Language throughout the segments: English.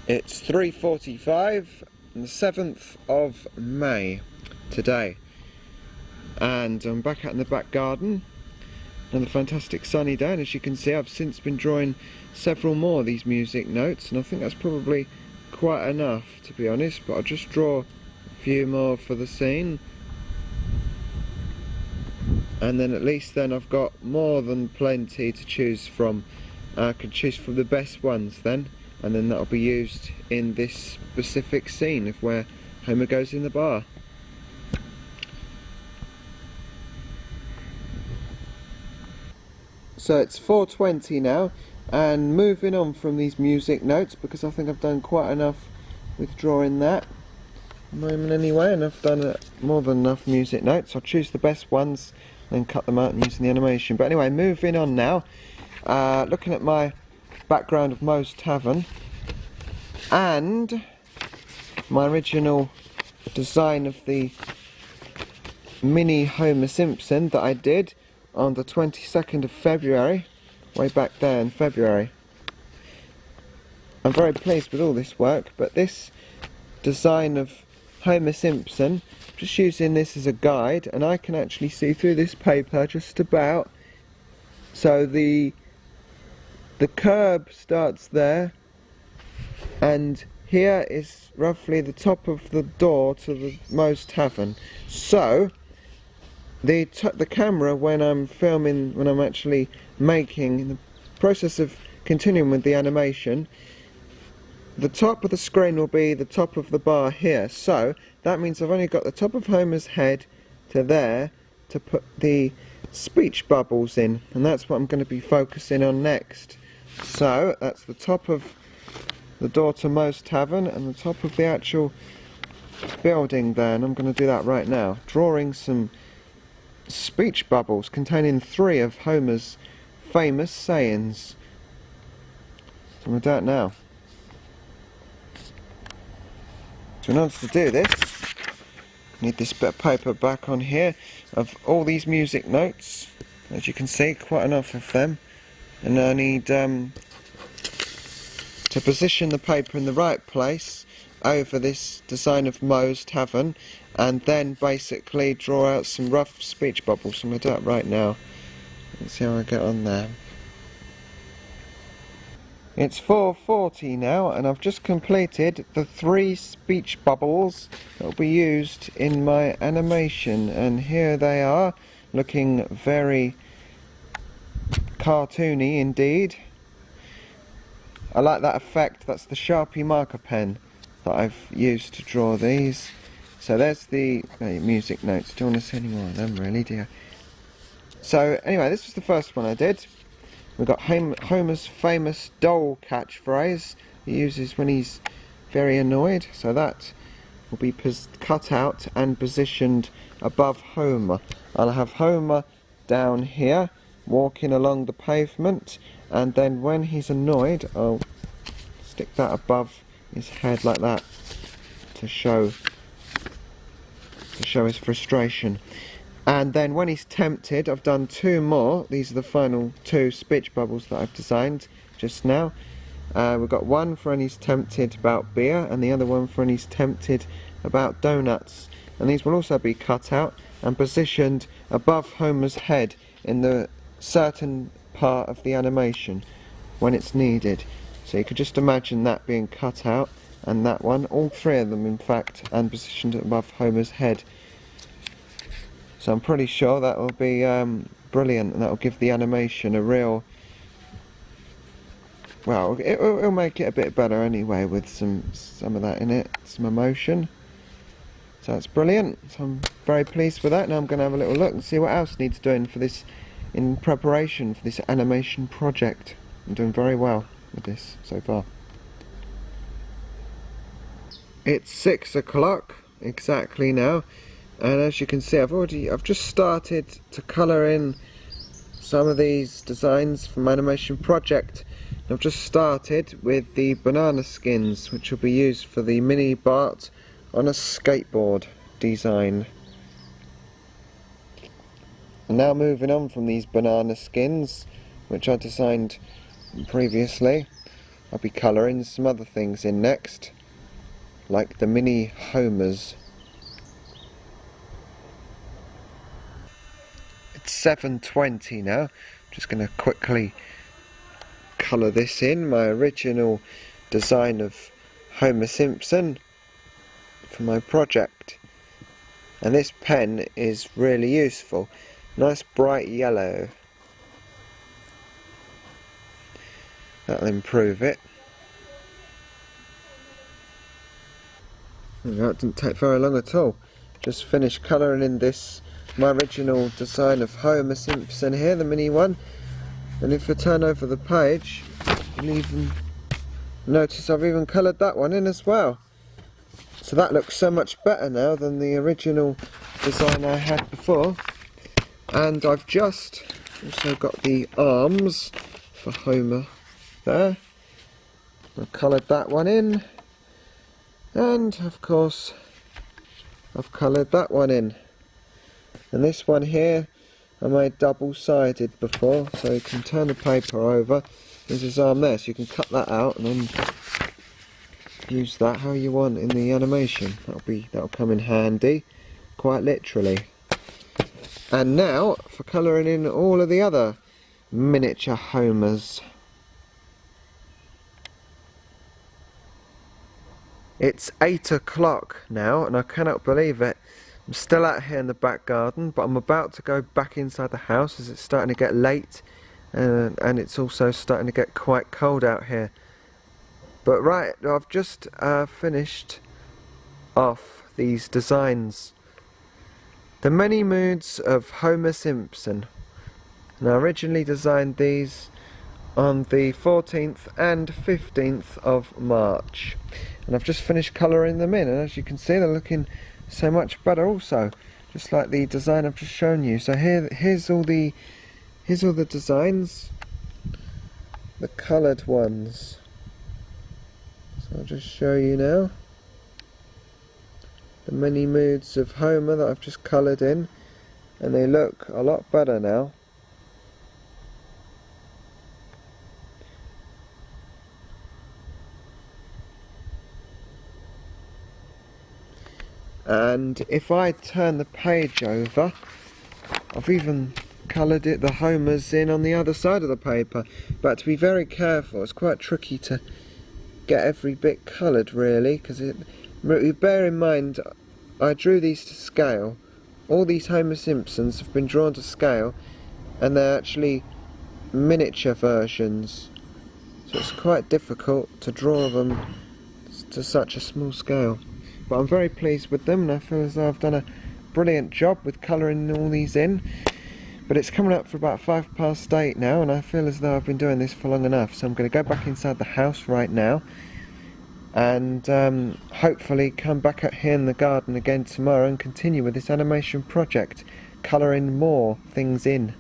It's 3:45 on the 7th of May today, and I'm back out in the back garden. Another fantastic sunny day, and as you can see I've since been drawing several more of these music notes, and I think that's probably quite enough, to be honest, but I'll just draw a few more for the scene, and then at least then I've got more than plenty to choose from. I can choose from the best ones then, and then that'll be used in this specific scene of where Homer goes in the bar. So it's 4:20 now, and moving on from these music notes, because I think I've done quite enough with drawing that at the moment anyway, and I've done more than enough music notes. I'll choose the best ones and cut them out and using the animation. But anyway, moving on now, looking at my background of Moe's Tavern and my original design of the mini Homer Simpson that I did on the 22nd of February, way back there in February. I'm very pleased with all this work, but this design of Homer Simpson, just using this as a guide, and I can actually see through this paper just about. So the curb starts there, and here is roughly the top of the door to the Moe's Tavern. So the camera, when I'm filming, when I'm actually making, in the process of continuing with the animation, the top of the screen will be the top of the bar here. So that means I've only got the top of Homer's head to there to put the speech bubbles in, and that's what I'm going to be focusing on next. So that's the top of the door to Moe's Tavern and the top of the actual building there, and I'm going to do that right now, drawing some speech bubbles containing 3 of Homer's famous sayings. So I'm going to do it now. So in order to do this, I need this bit of paper back on here of all these music notes. As you can see, quite enough of them, and I need to position the paper in the right place over this design of Moe's Tavern, and then basically draw out some rough speech bubbles. So I'm going to do it right now. Let's see how I get on there. It's 4:40 now, and I've just completed the 3 speech bubbles that will be used in my animation, and here they are, looking very cartoony indeed. I like that effect. That's the Sharpie marker pen that I've used to draw these. So there's the music notes. Don't want to see any more of them, really, do you? So anyway, this was the first one I did. We've got Homer's famous dole catchphrase he uses when he's very annoyed. So that will be cut out and positioned above Homer. I'll have Homer down here, walking along the pavement, and then when he's annoyed, I'll stick that above his head like that to show his frustration. And then when he's tempted, I've done 2 more. These are the final 2 speech bubbles that I've designed just now. We've got one for when he's tempted about beer, and the other one for when he's tempted about donuts. And these will also be cut out and positioned above Homer's head in the certain part of the animation when it's needed. So you could just imagine that being cut out, and that one, all 3 of them in fact, and positioned above Homer's head. So I'm pretty sure that will be brilliant, and that will give the animation a real, well, it'll make it a bit better anyway, with some of that in it, some emotion. So that's brilliant. So I'm very pleased with that. Now I'm going to have a little look and see what else needs doing for this, in preparation for this animation project. I'm doing very well with this so far. It's 6 o'clock exactly now, and as you can see I've just started to colour in some of these designs from animation project. I've just started with the banana skins, which will be used for the mini Bart on a skateboard design. And now moving on from these banana skins, which I designed previously, I'll be colouring some other things in next, like the mini Homers. It's 7:20 now. Just going to quickly colour this in, my original design of Homer Simpson for my project. And this pen is really useful. Nice bright yellow. That'll improve it. That didn't take very long at all. Just finished colouring in this, my original design of Homer Simpson here, the mini one. And if I turn over the page, you'll even notice I've even coloured that one in as well. So that looks so much better now than the original design I had before. And I've just also got the arms for Homer there. I've coloured that one in. And of course I've coloured that one in. And this one here I made double-sided before, so you can turn the paper over. There's his arm there, so you can cut that out and then use that how you want in the animation. That'll come in handy, quite literally. And now for colouring in all of the other miniature Homers. It's 8 o'clock now, and I cannot believe it. I'm still out here in the back garden, but I'm about to go back inside the house as it's starting to get late, and it's also starting to get quite cold out here. But right, I've just finished off these designs. The many moods of Homer Simpson. And I originally designed these on the 14th and 15th of March. And I've just finished colouring them in, and as you can see they're looking so much better also, just like the design I've just shown you. So here's all the designs, the coloured ones. So I'll just show you now the many moods of Homer that I've just coloured in, and they look a lot better now. And if I turn the page over, I've even coloured the Homers in on the other side of the paper, but to be very careful, it's quite tricky to get every bit coloured really, because bear in mind I drew these to scale. All these Homer Simpsons have been drawn to scale, and they're actually miniature versions, so it's quite difficult to draw them to such a small scale. But I'm very pleased with them, and I feel as though I've done a brilliant job with colouring all these in. But it's coming up for about 8:05 now, and I feel as though I've been doing this for long enough, so I'm going to go back inside the house right now, and hopefully come back out here in the garden again tomorrow and continue with this animation project, colouring more things in,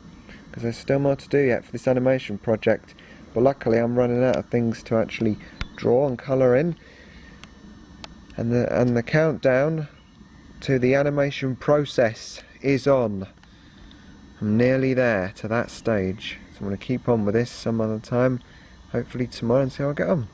because there's still more to do yet for this animation project. But luckily I'm running out of things to actually draw and colour in. And the countdown to the animation process is on. I'm nearly there to that stage, so I'm going to keep on with this some other time, hopefully tomorrow, and see how I get on.